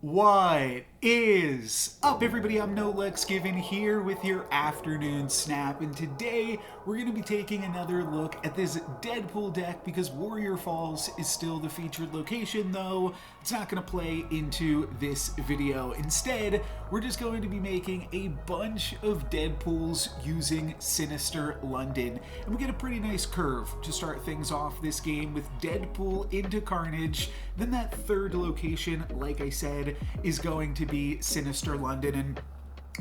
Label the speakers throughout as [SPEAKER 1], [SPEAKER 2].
[SPEAKER 1] What is up, everybody? I'm No Lex Given here with your afternoon snap, and today we're going to be taking another look at this Deadpool deck because Warrior Falls is still the featured location, though it's not going to play into this video. Instead, we're just going to be making a bunch of Deadpools using Sinister London, and we get a pretty nice curve to start things off this game with Deadpool into Carnage. Then that third location, like I said, is going to be Sinister London, and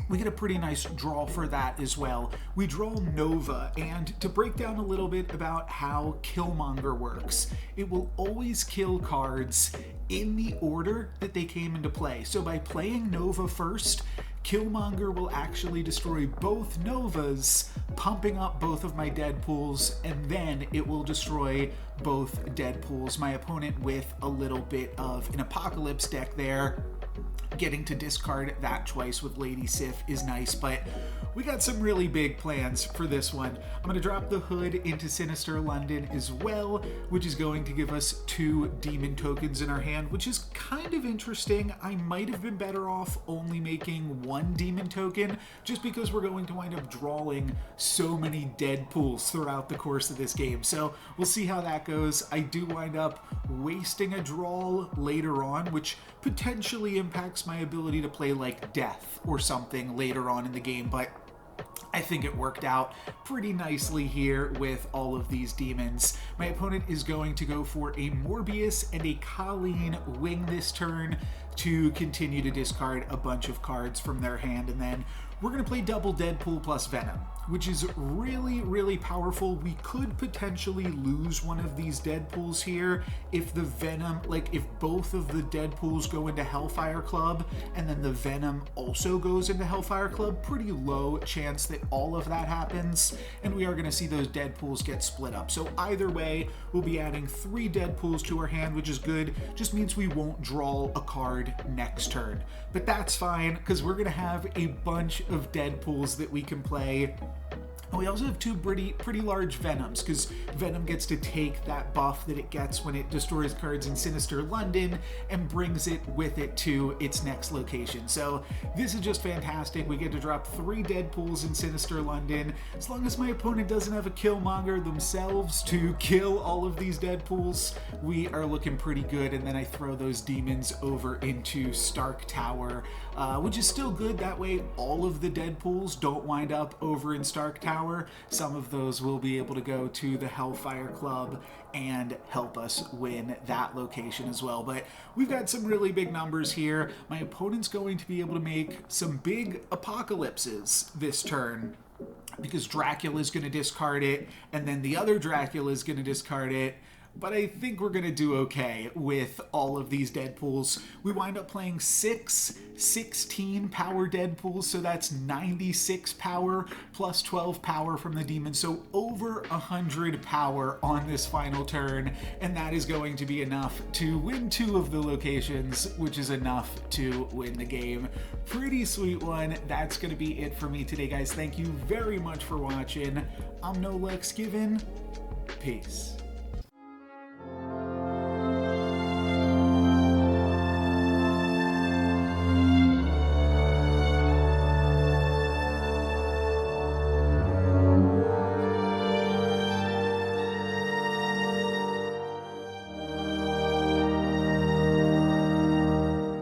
[SPEAKER 1] we get a pretty nice draw for that as well. We draw Nova, and to break down a little bit about how Killmonger works, it will always kill cards in the order that they came into play. So by playing Nova first, Killmonger will actually destroy both Novas, pumping up both of my Deadpools, and then it will destroy both Deadpools. My opponent with a little bit of an Apocalypse deck there, getting to discard that twice with Lady Sif is nice, but we got some really big plans for this one. I'm going to drop the hood into Sinister London as well, which is going to give us 2 demon tokens in our hand, which is kind of interesting. I might have been better off only making 1 demon token, just because we're going to wind up drawing so many Deadpools throughout the course of this game. So we'll see how that goes. I do wind up wasting a draw later on, which potentially impacts my ability to play like Death or something later on in the game, but I think it worked out pretty nicely here with all of these demons. My opponent is going to go for a Morbius and a Colleen wing this turn to continue to discard a bunch of cards from their hand, and then we're going to play double Deadpool plus Venom, which is really, really powerful. We could potentially lose one of these Deadpools here if the Venom, like if both of the Deadpools go into Hellfire Club and then the Venom also goes into Hellfire Club. Pretty low chance that all of that happens, and we are going to see those Deadpools get split up. So either way, we'll be adding 3 Deadpools to our hand, which is good. Just means we won't draw a card next turn. But that's fine, because we're going to have a bunch of Deadpools that we can play. And we also have 2 pretty large Venoms, because Venom gets to take that buff that it gets when it destroys cards in Sinister London and brings it with it to its next location. So this is just fantastic. We get to drop 3 Deadpools in Sinister London. As long as my opponent doesn't have a Killmonger themselves to kill all of these Deadpools, we are looking pretty good. And then I throw those demons over into Stark Tower, which is still good. That way all of the Deadpools don't wind up over in Stark Tower. Some of those will be able to go to the Hellfire Club and help us win that location as well. But we've got some really big numbers here. My opponent's going to be able to make some big apocalypses this turn, because Dracula's going to discard it, and then the other Dracula is going to discard it. But I think we're going to do okay with all of these Deadpools. We wind up playing 16 power Deadpools, so that's 96 power plus 12 power from the demon, so over 100 power on this final turn, and that is going to be enough to win 2 of the locations, which is enough to win the game. Pretty sweet one. That's going to be it for me today, guys. Thank you very much for watching. I'm No Lex Given. Peace.